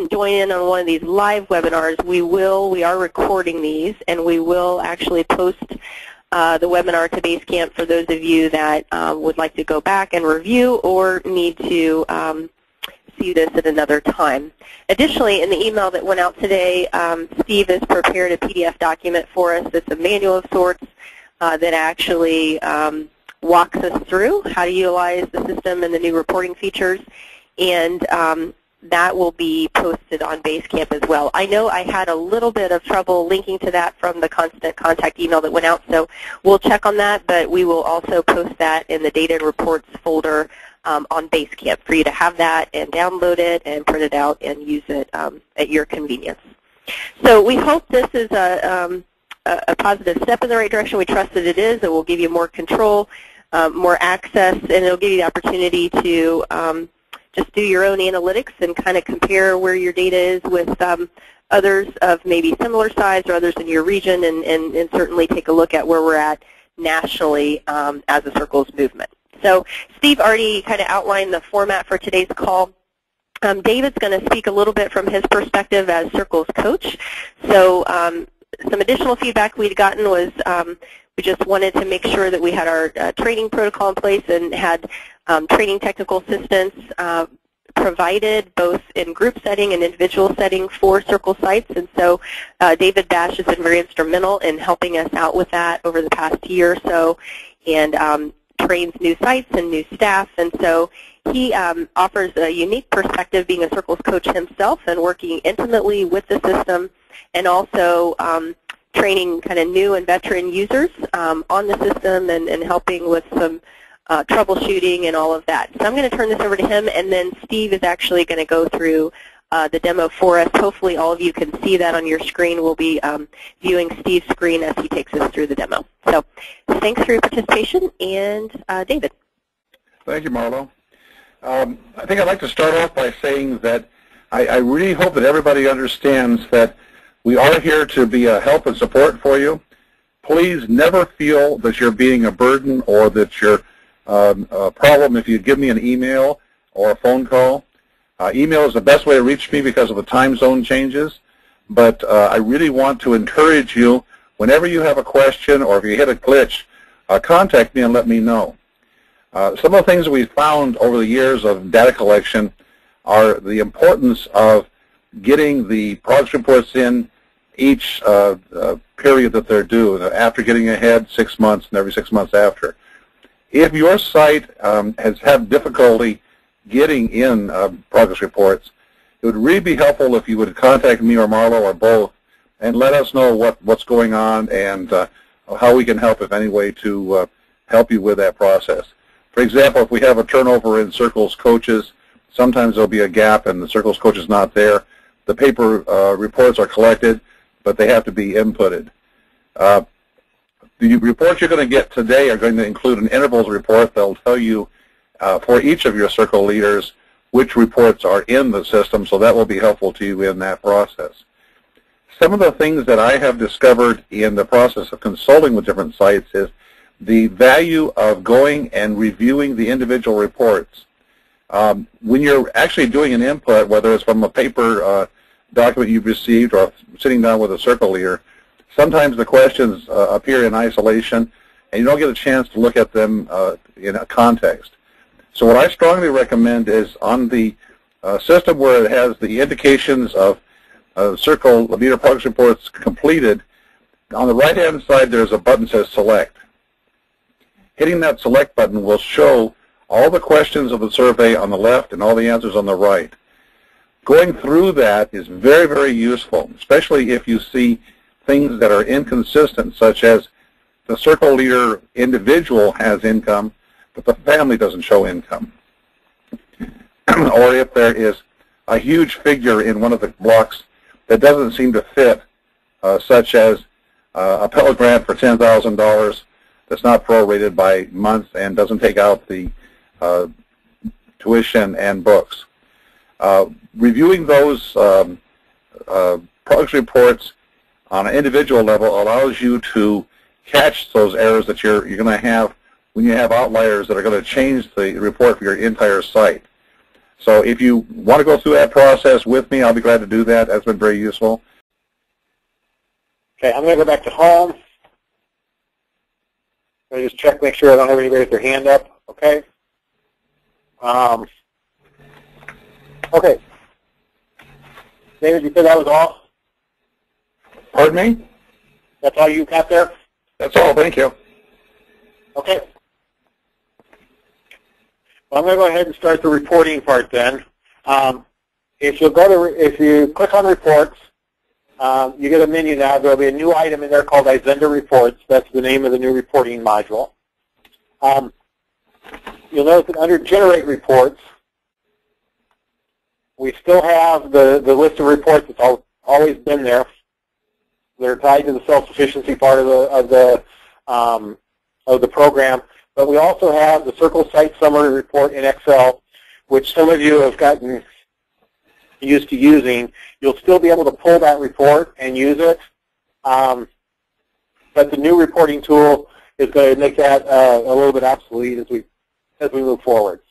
join in on one of these live webinars, we are recording these, and we will actually post the webinar to Basecamp for those of you that would like to go back and review or need to see this at another time. Additionally, in the email that went out today, Steve has prepared a PDF document for us. It's a manual of sorts that actually walks us through how to utilize the system and the new reporting features, and that will be posted on Basecamp as well. I know I had a little bit of trouble linking to that from the constant contact email that went out, so we'll check on that, but we will also post that in the Data and Reports folder on Basecamp for you to have that and download it and print it out and use it at your convenience. So we hope this is a positive step in the right direction. We trust that it is. It will give you more control, more access, and it will give you the opportunity to just do your own analytics and kind of compare where your data is with others of maybe similar size or others in your region, and certainly take a look at where we're at nationally as a Circles movement. So Steve already kind of outlined the format for today's call. David's going to speak a little bit from his perspective as Circles coach. So some additional feedback we'd gotten was we just wanted to make sure that we had our training protocol in place and had training technical assistance provided both in group setting and individual setting for Circle sites. And so David Bash has been very instrumental in helping us out with that over the past year or so, and trains new sites and new staff. And so he offers a unique perspective, being a Circles coach himself and working intimately with the system, and also training kind of new and veteran users on the system and helping with some troubleshooting and all of that. So I'm going to turn this over to him, and then Steve is actually going to go through the demo for us. Hopefully all of you can see that on your screen. We'll be viewing Steve's screen as he takes us through the demo. So thanks for your participation, and David. Thank you, Marlo. I think I'd like to start off by saying that I really hope that everybody understands that we are here to be a help and support for you. Please never feel that you're being a burden or that you're a problem if you give me an email or a phone call. Email is the best way to reach me because of the time zone changes, but I really want to encourage you, whenever you have a question or if you hit a glitch, contact me and let me know. Some of the things that we found over the years of data collection are the importance of getting the progress reports in each period that they're due, after getting ahead 6 months and every 6 months after. If your site has had difficulty getting in progress reports, it would really be helpful if you would contact me or Marlo or both and let us know what's going on and how we can help, if any way, to help you with that process. For example, if we have a turnover in Circles coaches, sometimes there'll be a gap and the Circles coach is not there. The paper reports are collected, but they have to be inputted. The reports you're going to get today are going to include an intervals report that'll tell you for each of your Circle leaders which reports are in the system, so that will be helpful to you in that process. Some of the things that I have discovered in the process of consulting with different sites is the value of going and reviewing the individual reports. When you're actually doing an input, whether it's from a paper document you've received or sitting down with a Circle leader, sometimes the questions appear in isolation and you don't get a chance to look at them in a context. So what I strongly recommend is on the system where it has the indications of Circle leader progress reports completed, on the right-hand side there's a button that says Select. Hitting that Select button will show all the questions of the survey on the left and all the answers on the right. Going through that is very, very useful, especially if you see things that are inconsistent, such as the Circle leader individual has income, but the family doesn't show income. Or if there is a huge figure in one of the blocks that doesn't seem to fit, such as a Pell Grant for $10,000 that's not prorated by month and doesn't take out the tuition and books. Reviewing those progress reports on an individual level allows you to catch those errors that you're going to have when you have outliers that are going to change the report for your entire site. So if you want to go through that process with me, I'll be glad to do that. That's been very useful. Okay, I'm going to go back to home. I'm going to just check, make sure I don't have anybody with their hand up. Okay. Okay. David, you said that was all? Pardon me? That's all you got there? That's all. Thank you. Okay. Well, I'm going to go ahead and start the reporting part then. If you click on reports, you get a menu now. There will be a new item in there called iZenda Reports. That's the name of the new reporting module. You'll notice that under Generate Reports, we still have the list of reports that's always been there. They're tied to the self-sufficiency part of the program. But we also have the Circle Site Summary Report in Excel, which some of you have gotten used to using. You'll still be able to pull that report and use it. But the new reporting tool is going to make that a little bit obsolete as we move forward.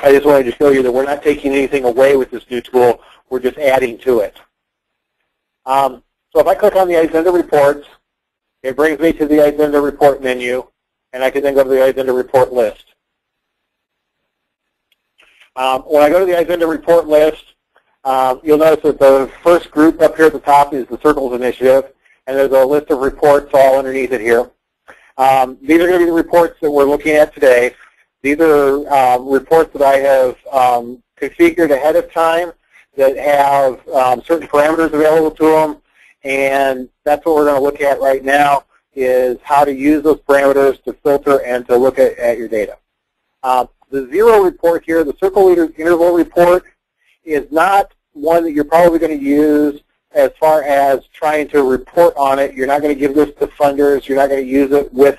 I just wanted to show you that we're not taking anything away with this new tool. We're just adding to it. So if I click on the iZenda Reports, it brings me to the iZenda Report menu, and I can then go to the iZenda Report list. When I go to the iZenda Report list, you'll notice that the first group up here at the top is the Circles Initiative, and there's a list of reports all underneath it here. These are going to be the reports that we're looking at today. These are reports that I have configured ahead of time that have certain parameters available to them, and that's what we're going to look at right now, is how to use those parameters to filter and to look at your data. The zero report here, the Circle Leaders Interval Report, is not one that you're probably going to use as far as trying to report on it. You're not going to give this to funders. You're not going to use it with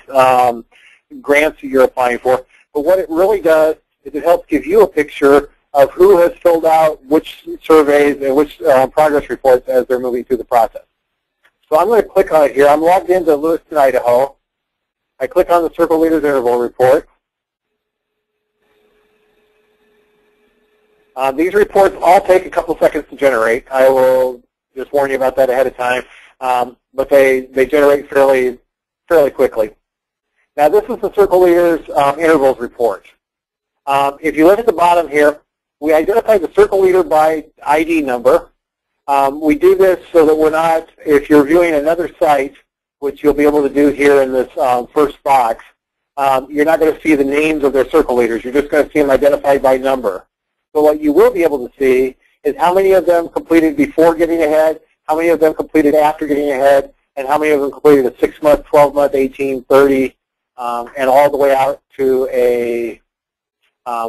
grants that you're applying for. But what it really does is it helps give you a picture of who has filled out which surveys and which progress reports as they're moving through the process. So I'm going to click on it here. I'm logged into Lewiston, Idaho. I click on the Circle Leaders Interval Report. These reports all take a couple seconds to generate. I will just warn you about that ahead of time, but they generate fairly quickly. Now this is the Circle Leaders Intervals Report. If you look at the bottom here, we identify the Circle Leader by ID number. We do this so that we're not, if you're viewing another site, which you'll be able to do here in this first box, you're not going to see the names of their Circle Leaders. You're just going to see them identified by number. So what you will be able to see is how many of them completed before getting ahead, how many of them completed after getting ahead, and how many of them completed a 6-month, 12-month, 18, 30, and all the way out to a, I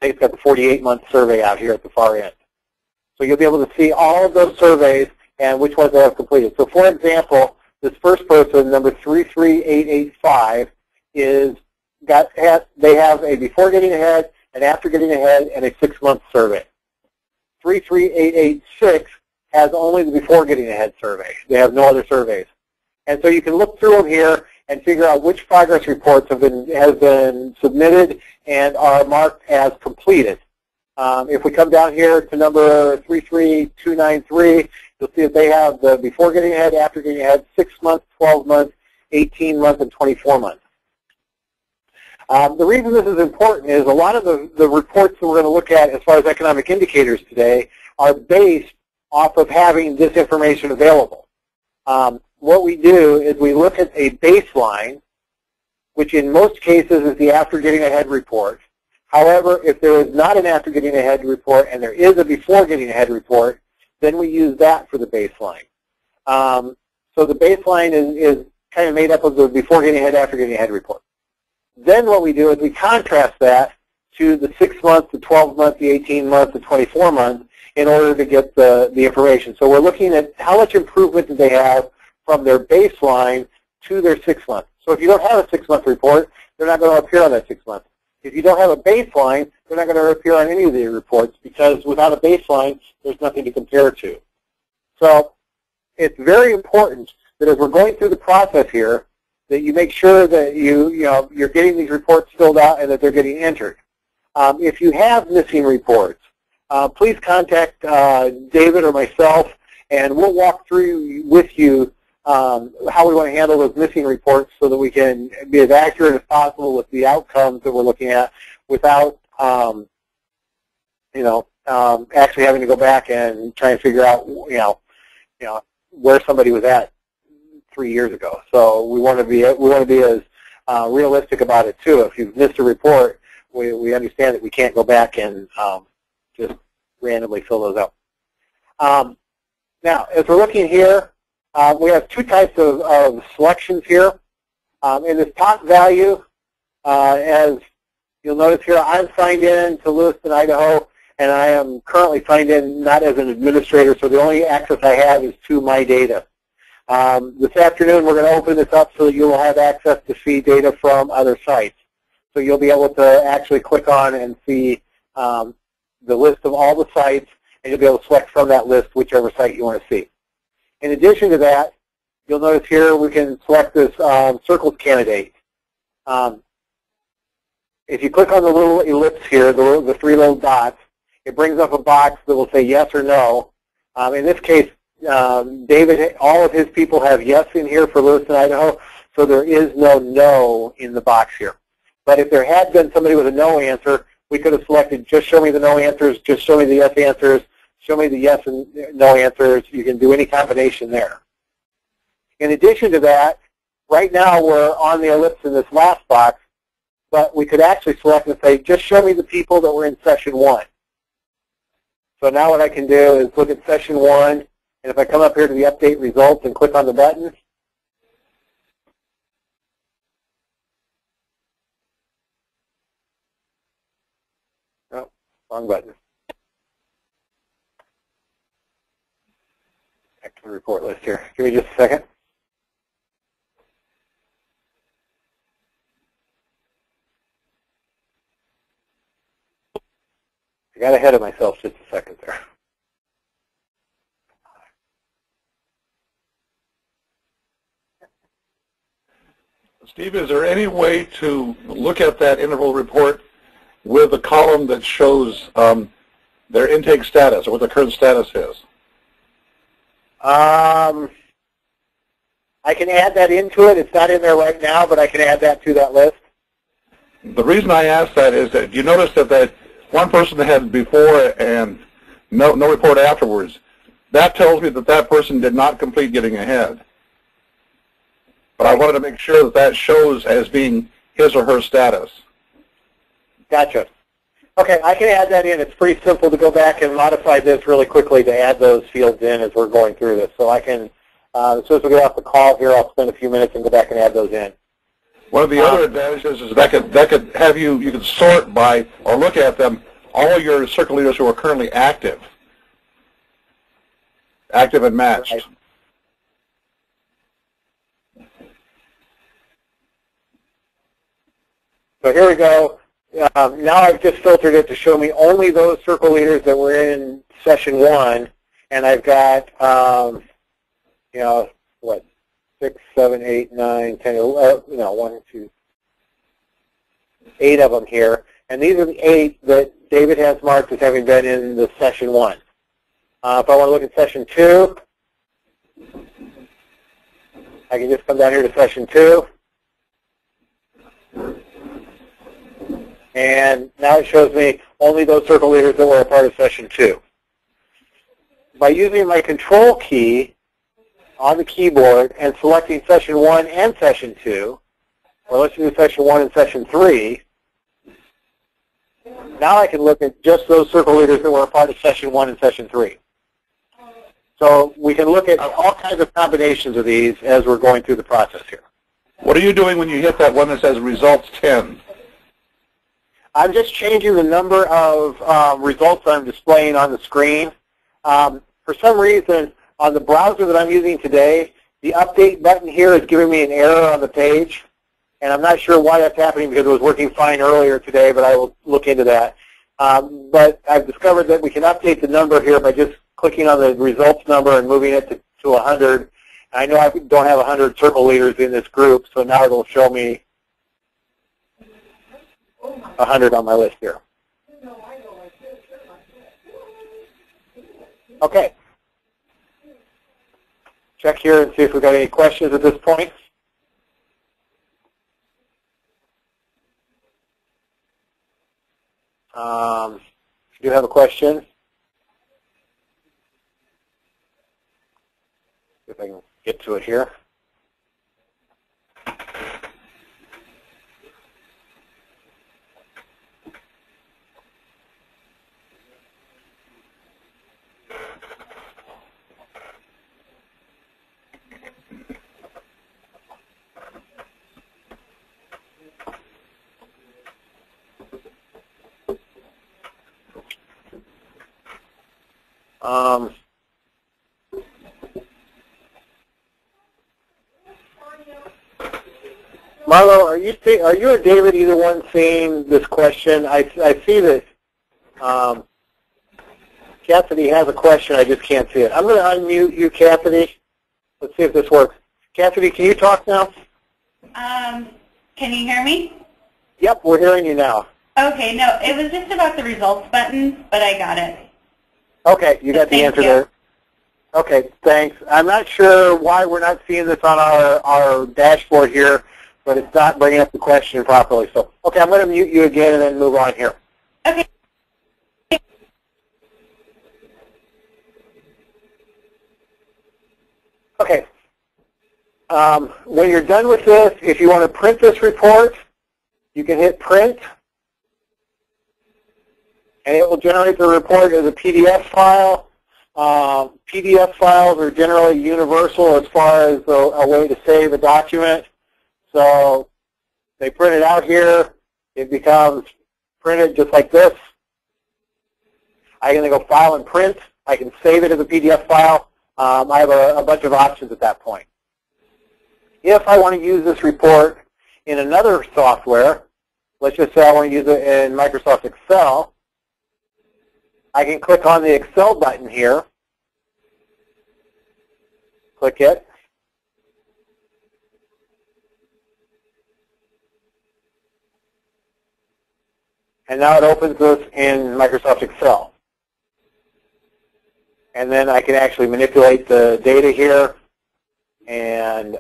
think it's got the 48-month survey out here at the far end. So you'll be able to see all of those surveys and which ones they have completed. So for example, this first person, number 33885, they have a before getting ahead, and after getting ahead, and a 6-month survey. 33886 has only the before getting ahead survey. They have no other surveys. And so you can look through them here and figure out which progress reports have been submitted and are marked as completed. If we come down here to number 33293, you'll see that they have the before getting ahead, after getting ahead, 6 months, 12 months, 18 months, and 24 months. The reason this is important is a lot of the reports that we're going to look at as far as economic indicators today are based off of having this information available. What we do is we look at a baseline, which in most cases is the after getting ahead report. However, if there is not an after getting ahead report and there is a before getting ahead report, then we use that for the baseline. So the baseline is kind of made up of the before getting ahead, after getting ahead report. Then what we do is we contrast that to the 6-month, the 12-month, the 18-month, the 24-month in order to get the information. So we're looking at how much improvement do they have from their baseline to their 6-month. So if you don't have a 6-month report, they're not going to appear on that 6-month. If you don't have a baseline, they're not going to appear on any of the reports because without a baseline, there's nothing to compare to. So it's very important that as we're going through the process here, that you make sure that you're getting these reports filled out and that they're getting entered. If you have missing reports, please contact David or myself, and we'll walk through with you how we want to handle those missing reports so that we can be as accurate as possible with the outcomes that we're looking at without, actually having to go back and try and figure out, where somebody was at 3 years ago. So we want to be as realistic about it too. If you've missed a report, we understand that we can't go back and just randomly fill those out. Now, as we're looking here, we have two types of selections here. In this top value, as you'll notice here, I'm signed in to Lewiston, Idaho, and I am currently signed in not as an administrator, so the only access I have is to my data. This afternoon, we're going to open this up so that you will have access to see data from other sites. So you'll be able to actually click on and see the list of all the sites, and you'll be able to select from that list whichever site you want to see. In addition to that, you'll notice here we can select this Circles candidate. If you click on the little ellipse here, the three little dots, it brings up a box that will say yes or no. In this case, David, all of his people have yes in here for Lewiston, Idaho, so there is no in the box here. But if there had been somebody with a no answer, we could have selected just show me the no answers, just show me the yes answers, show me the yes and no answers. You can do any combination there. In addition to that, right now we're on the ellipse in this last box, but we could actually select and say, just show me the people that were in session 1. So now what I can do is look at session 1, and if I come up here to the update results and click on the button, oh, wrong button. Back to the report list here. Give me just a second. I got ahead of myself just a second there. Steve, is there any way to look at that interval report with a column that shows their intake status or what the current status is? I can add that into it. It's not in there right now, but I can add that to that list. The reason I ask that is that you notice that one person had before and no report afterwards. That tells me that that person did not complete getting ahead. But I wanted to make sure that that shows as being his or her status. Gotcha. Okay, I can add that in. It's pretty simple to go back and modify this really quickly to add those fields in as we're going through this. So I can, as soon as we get off the call here, I'll spend a few minutes and go back and add those in. One of the other advantages is that could have you could sort by or look at them all your circle leaders who are currently active and matched. Right. So here we go. Now I've just filtered it to show me only those circle leaders that were in session 1, and I've got, what, 6, 7, 8, 9, 10, 11, 1, 2, 8 of them here. And these are the 8 that David has marked as having been in the session 1. If I want to look at session 2, I can just come down here to session 2. And now it shows me only those circle leaders that were a part of session 2. By using my control key on the keyboard and selecting session 1 and session 2, or let's do session 1 and session 3, now I can look at just those circle leaders that were a part of session 1 and session 3. So we can look at all kinds of combinations of these as we're going through the process here. What are you doing when you hit that one that says results 10? I'm just changing the number of results I'm displaying on the screen. For some reason, on the browser that I'm using today, the update button here is giving me an error on the page. And I'm not sure why that's happening because it was working fine earlier today, but I will look into that. But I've discovered that we can update the number here by just clicking on the results number and moving it to 100. I know I don't have 100 circle leaders in this group, so now it will show me 100 on my list here. Okay. Check here and see if we've got any questions at this point. If you do have a question, see if I can get to it here. Marlo, are you or David either one seeing this question? I see that Cassidy has a question. I just can't see it. I'm going to unmute you, Cassidy. Let's see if this works. Cassidy, can you talk now? Can you hear me? Yep, we're hearing you now. Okay, no, it was just about the results button, but I got it. Okay, you got the answer there. Okay, thanks. I'm not sure why we're not seeing this on our dashboard here, but it's not bringing up the question properly. So, okay, I'm going to mute you again and then move on here. Okay. Okay. When you're done with this, if you want to print this report, you can hit print, and it will generate the report as a PDF file. PDF files are generally universal as far as a way to save a document. So they print it out here. It becomes printed just like this. I can go File and Print. I can save it as a PDF file. I have a bunch of options at that point. If I want to use this report in another software, let's just say I want to use it in Microsoft Excel, I can click on the Excel button here, click it, and now it opens this in Microsoft Excel. And then I can actually manipulate the data here and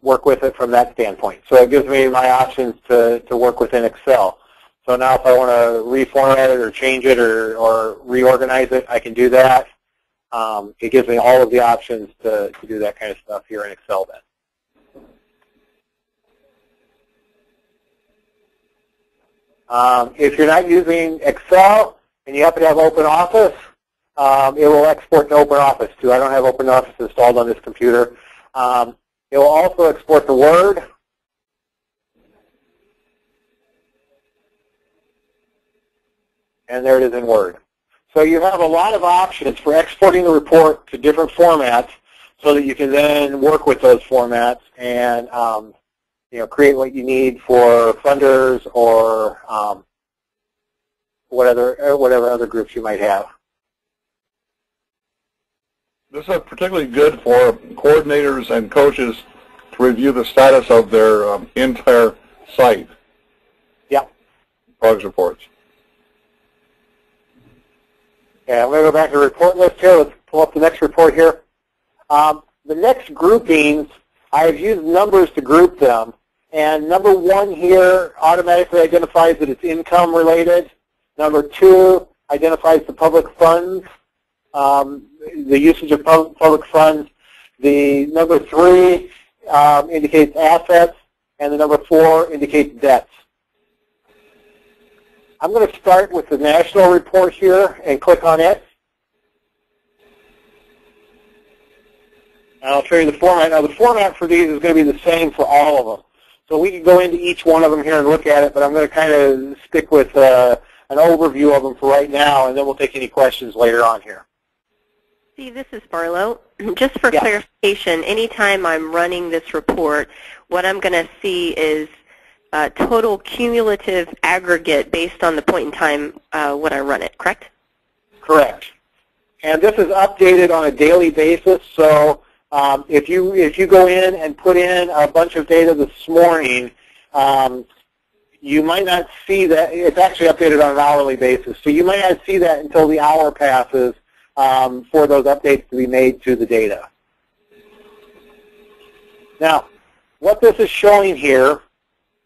work with it from that standpoint. So it gives me my options to work within Excel. So now if I want to reformat it or change it or reorganize it, I can do that. It gives me all of the options to do that kind of stuff here in Excel then. If you're not using Excel and you happen to have OpenOffice, it will export to OpenOffice too. I don't have OpenOffice installed on this computer. It will also export to Word. And there it is in Word. So you have a lot of options for exporting the report to different formats so that you can then work with those formats and create what you need for funders or whatever other groups you might have. This is particularly good for coordinators and coaches to review the status of their entire site. Yeah. Progress reports. Okay, I'm going to go back to the report list here. Let's pull up the next report here. The next groupings, I've used numbers to group them. And number 1 here automatically identifies that it's income related. Number 2 identifies the public funds, the usage of public funds. The number 3 indicates assets, and the number 4 indicates debts. I'm going to start with the national report here and click on it. And I'll show you the format. Now the format for these is going to be the same for all of them. So we can go into each one of them here and look at it, but I'm going to kind of stick with an overview of them for right now, and then we'll take any questions later on here. Steve, this is Barlow. Just for clarification, anytime I'm running this report, what I'm going to see is total cumulative aggregate based on the point in time when I run it, correct? Correct. And this is updated on a daily basis, so if you go in and put in a bunch of data this morning, you might not see that. It's actually updated on an hourly basis, so you might not see that until the hour passes for those updates to be made to the data. Now, what this is showing here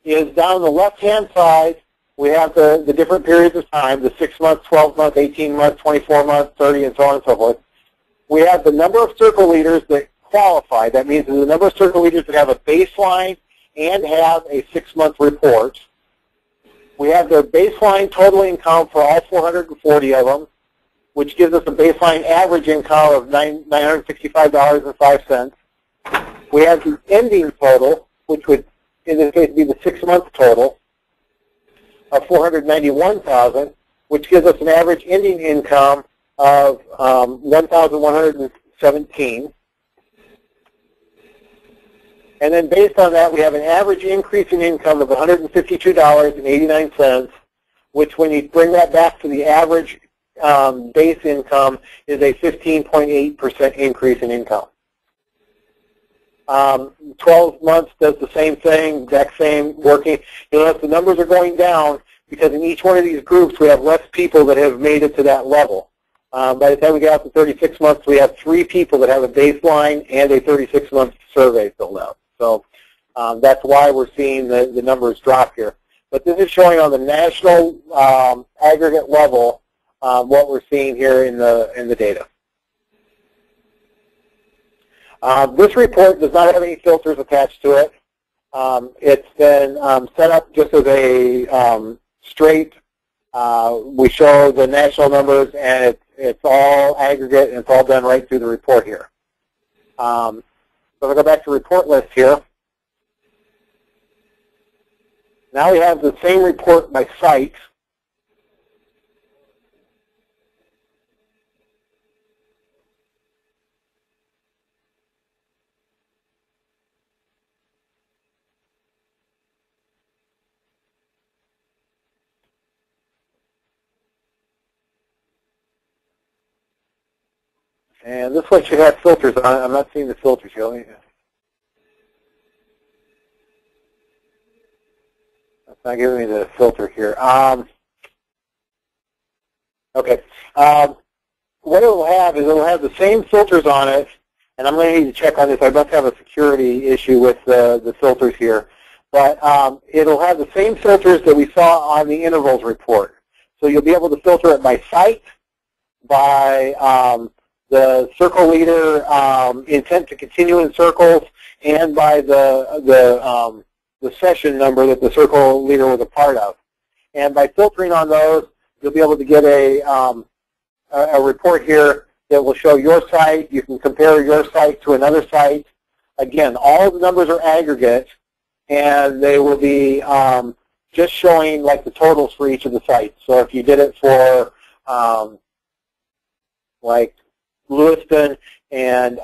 is down the left-hand side, we have the different periods of time, the 6 months, 12 months, 18 months, 24 months, 30, and so on and so forth. We have the number of circle leaders that qualify. That means the number of circle leaders that have a baseline and have a 6-month report. We have their baseline total income for all 440 of them, which gives us a baseline average income of $965.05. We have the ending total, which would, in this case, be the 6-month total of $491,000, which gives us an average ending income of $1,117. And then based on that, we have an average increase in income of $152.89, which when you bring that back to the average base income is a 15.8% increase in income. 12 months does the same thing, exact same working. You'll notice the numbers are going down because in each one of these groups we have less people that have made it to that level. By the time we get out to 36 months, we have 3 people that have a baseline and a 36-month survey filled out. So that's why we're seeing the numbers drop here. But this is showing on the national aggregate level what we're seeing here in the data. This report does not have any filters attached to it. It's been set up just as a straight. We show the national numbers, and it's all aggregate, and it's all done right through the report here. So if I go back to report list here, now we have the same report by site. And this one should have filters on it. I'm not seeing the filters here. That's not giving me the filter here. Okay. What it will have is it will have the same filters on it, and I'm going to need to check on this. I must have a security issue with the filters here. But it'll have the same filters that we saw on the intervals report. So you'll be able to filter it by site, by the circle leader intent to continue in circles, and by the session number that the circle leader was a part of. And by filtering on those, you'll be able to get a report here that will show your site. You can compare your site to another site. Again, all of the numbers are aggregate, and they will be just showing like the totals for each of the sites. So if you did it for like Lewiston and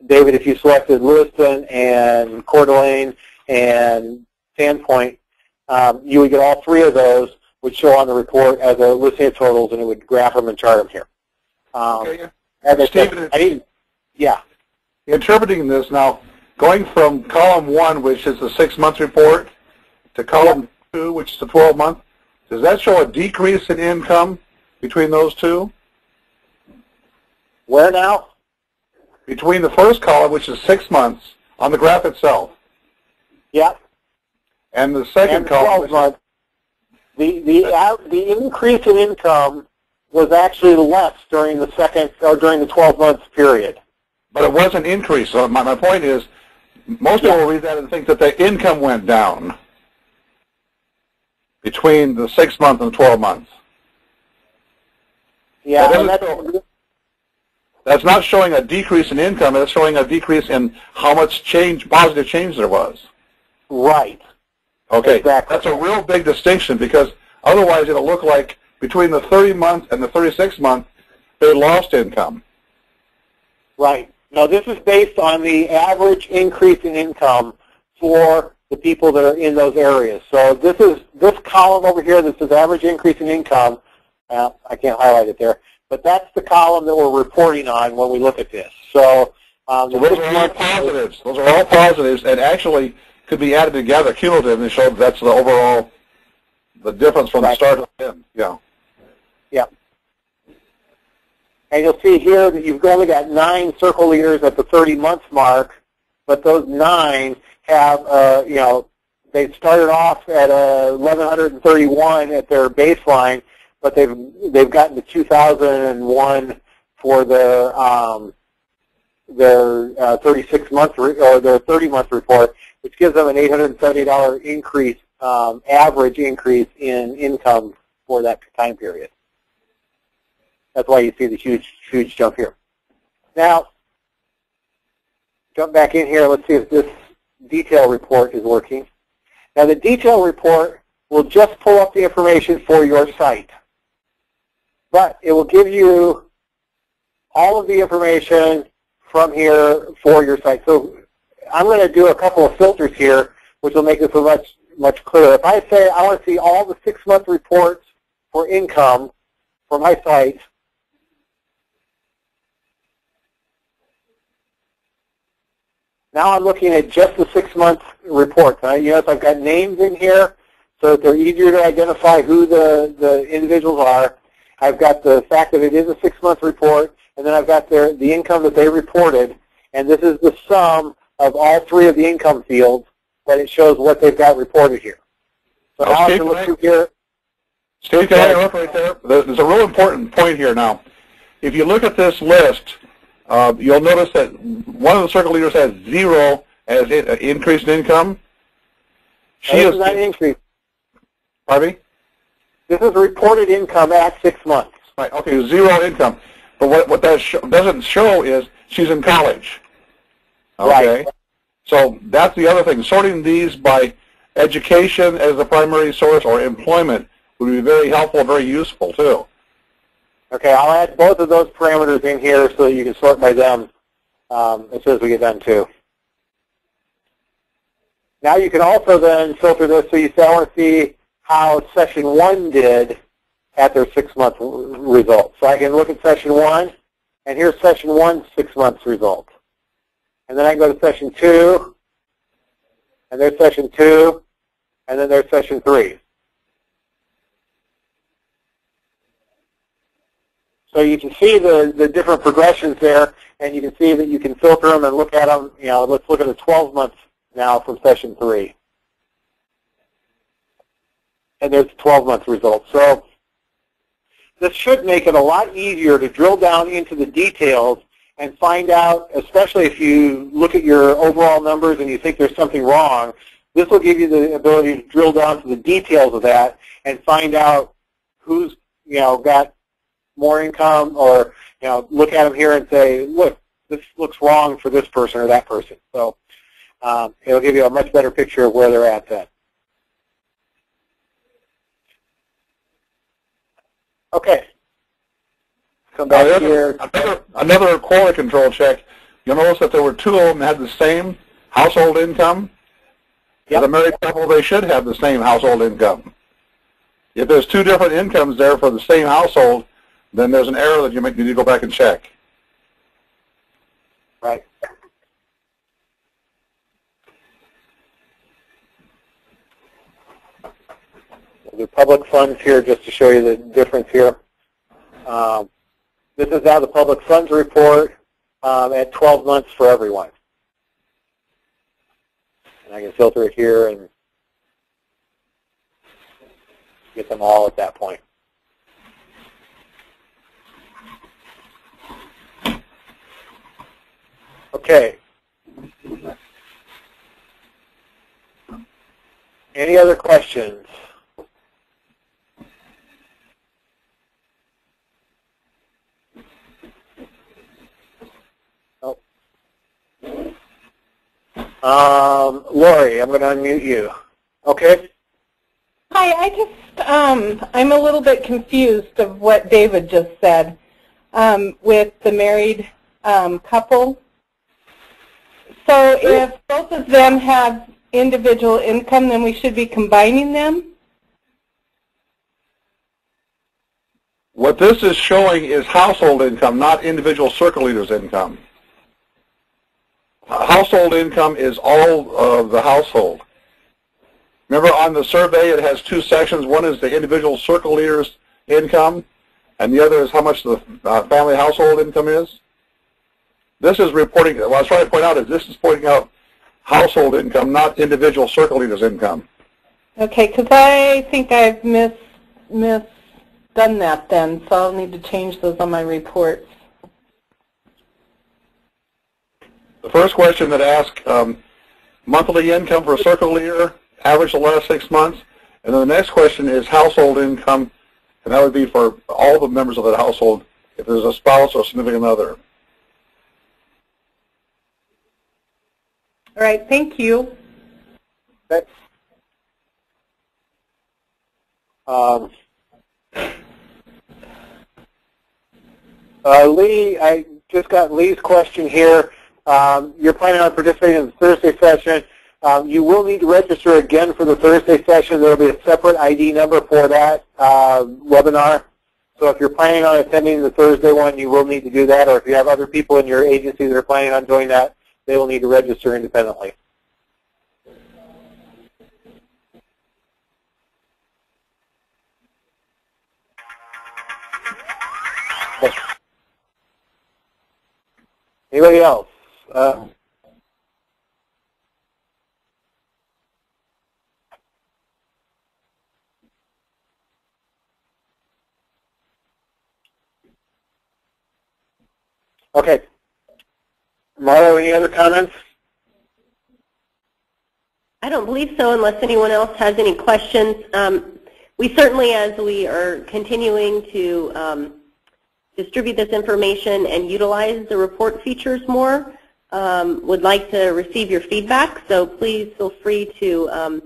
David, if you selected Lewiston and Coeur d'Alene and Sandpoint, you would get all 3 of those, would show on the report as a listing of totals, and it would graph them and chart them here. Okay. Stephen, yeah. Interpreting this now, going from column 1, which is the 6-month report, to column 2, which is the 12-month, does that show a decrease in income between those two? Where now? Between the first column, which is 6 months, on the graph itself. Yep. And the second column, 12 months. The increase in income was actually less during the during the 12 months period. But it was an increase. So my point is, most people will read that and think that the income went down between the 6 months and the 12 months. Yeah. That's not showing a decrease in income. It's showing a decrease in how much change, positive change there was. Right. Okay. Exactly. That's a real big distinction, because otherwise it'll look like between the 30 month and the 36 month, they lost income. Right. Now this is based on the average increase in income for the people that are in those areas. So this column over here that says average increase in income. I can't highlight it there. But that's the column that we're reporting on when we look at this. So, those are all positives. Those are all positives, and actually could be added together, cumulative, and show that's the overall, the difference from the start to the end. Yeah. Yeah. And you'll see here that you've only got 9 circle leaders at the 30-month mark, but those 9 have, they started off at 1,131 at their baseline, but they've gotten to 2,001 for their 36-month or their 30-month report, which gives them an $870 increase, average increase in income for that time period. That's why you see the huge jump here. Now, jump back in here. Let's see if this detail report is working. Now, the detail report will just pull up the information for your site, but it will give you all of the information from here for your site. So I'm going to do a couple of filters here, which will make this much clearer. If I say I want to see all the 6-month reports for income for my site, now I'm looking at just the 6-month reports. Yes, I've got names in here so that they're easier to identify who the individuals are. I've got the fact that it is a 6-month report, and then I've got the income that they reported, and this is the sum of all 3 of the income fields, but it shows what they've got reported here. So now I can look through here. Steve, can I interrupt right there? There's a real important point here now. If you look at this list, you'll notice that one of the circle leaders has 0 as increase in income. She is not increased. Pardon me? This is reported income at 6 months. Right. Okay, 0 income. But what that doesn't show is she's in college. Okay. Right. So that's the other thing. Sorting these by education as the primary source or employment would be very helpful, very useful too. Okay, I'll add both of those parameters in here so that you can sort by them as soon as we get done too. Now you can also then filter this so you say, I want to see how Session 1 did at their 6-month results. So I can look at Session 1, and here's Session 1's 6 months result. And then I can go to Session 2, and there's Session 2, and then there's Session 3. So you can see the different progressions there, and you can see that you can filter them and look at them. Let's look at the 12 months now from Session 3. And there's the 12-month results. So this should make it a lot easier to drill down into the details and find out, especially if you look at your overall numbers and you think there's something wrong, this will give you the ability to drill down to the details of that and find out who's got more income, or look at them here and say, look, this looks wrong for this person or that person. So it'll give you a much better picture of where they're at then. Okay. Come back here. Another quality control check. You'll notice that there were 2 of them that had the same household income. Yep. As a married couple, they should have the same household income. If there's 2 different incomes there for the same household, then there's an error that you might need to go back and check. Right. We'll do public funds here just to show you the difference here. This is now the public funds report at 12 months for everyone. And I can filter it here and get them all at that point. Okay. Any other questions? Lori, I'm going to unmute you. Okay. Hi, I'm a little bit confused of what David just said with the married couple. So if both of them have individual income, then we should be combining them? What this is showing is household income, not individual circle leaders' income. Household income is all of the household. Remember on the survey it has 2 sections. One is the individual circle leader's income, and the other is how much the family household income is. This is reporting, what I was trying to point out is this is pointing out household income, not individual circle leaders' income. Okay, because I think I've done that then, so I'll need to change those on my reports. The first question that asks monthly income for a circle leader, average the last 6 months, and then the next question is household income, and that would be for all the members of that household if there's a spouse or a significant other. All right, thank you. Okay. Lee, I just got Lee's question here. You're planning on participating in the Thursday session. You will need to register again for the Thursday session. There will be a separate ID number for that webinar. So if you're planning on attending the Thursday one, you will need to do that. Or if you have other people in your agency that are planning on doing that, they will need to register independently. Okay. Anybody else? Okay. Marlo, any other comments? I don't believe so, unless anyone else has any questions. We certainly, as we are continuing to distribute this information and utilize the report features more, would like to receive your feedback. So please feel free to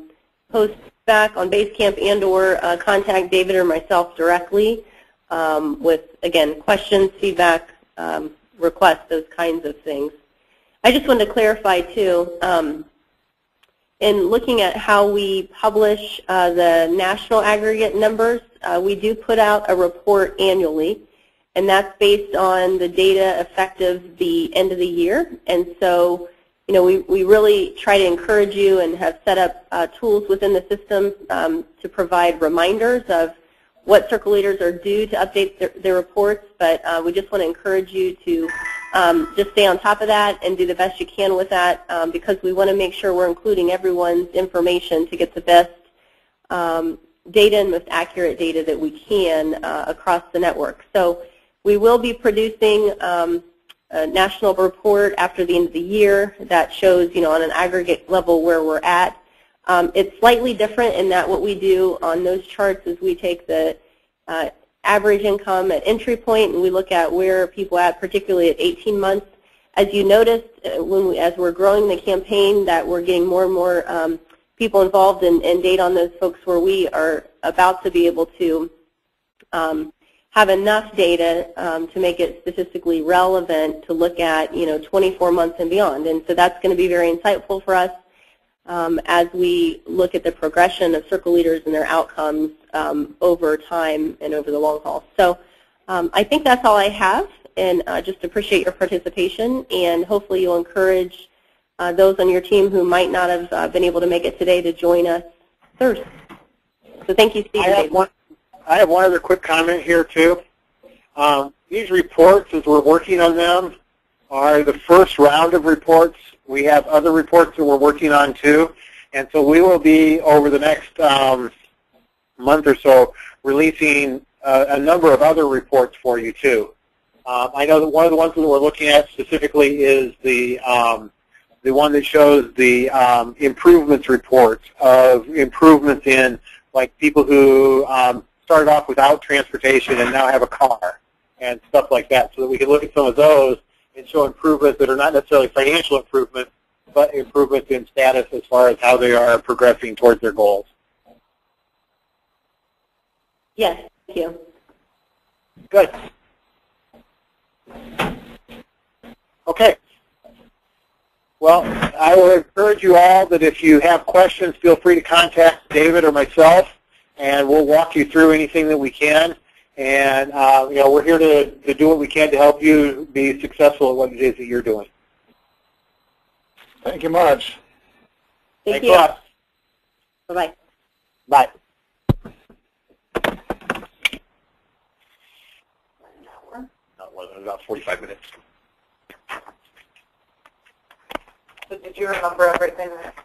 post back on Basecamp and or contact David or myself directly with, again, questions, feedback, requests, those kinds of things. I just wanted to clarify, too, in looking at how we publish the national aggregate numbers, we do put out a report annually, and that's based on the data effective the end of the year. And so, you know, we really try to encourage you and have set up tools within the system to provide reminders of what circle leaders are due to update their reports, but we just want to encourage you to just stay on top of that and do the best you can with that because we want to make sure we're including everyone's information to get the best data and most accurate data that we can across the network. So we will be producing a national report after the end of the year that shows, you know, on an aggregate level where we're at. It's slightly different in that what we do on those charts is we take the average income at entry point and we look at where people are at, particularly at 18 months. As you noticed, as we're growing the campaign, that we're getting more and more people involved and data on those folks where we are about to be able to have enough data to make it statistically relevant to look at, you know, 24 months and beyond. And so that's going to be very insightful for us as we look at the progression of circle leaders and their outcomes over time and over the long haul. So I think that's all I have, and just appreciate your participation, and hopefully you'll encourage those on your team who might not have been able to make it today to join us Thursday. So thank you, Steve. I have one other quick comment here, too. These reports, as we're working on them, are the first round of reports. We have other reports that we're working on, too. And so we will be, over the next month or so, releasing a number of other reports for you, too. I know that one of the ones that we're looking at specifically is the one that shows the improvements reports of improvements in, like, people who started off without transportation and now have a car and stuff like that, so that we can look at some of those and show improvements that are not necessarily financial improvements, but improvements in status as far as how they are progressing towards their goals. Yes, thank you. Good. Okay. Well, I will encourage you all that if you have questions, feel free to contact David or myself, and we'll walk you through anything that we can. And you know, we're here to do what we can to help you be successful at what it is that you're doing. Thank you much. Thank Thanks you. a lot. Bye-bye. Bye. over? About 45 minutes. So did you remember everything that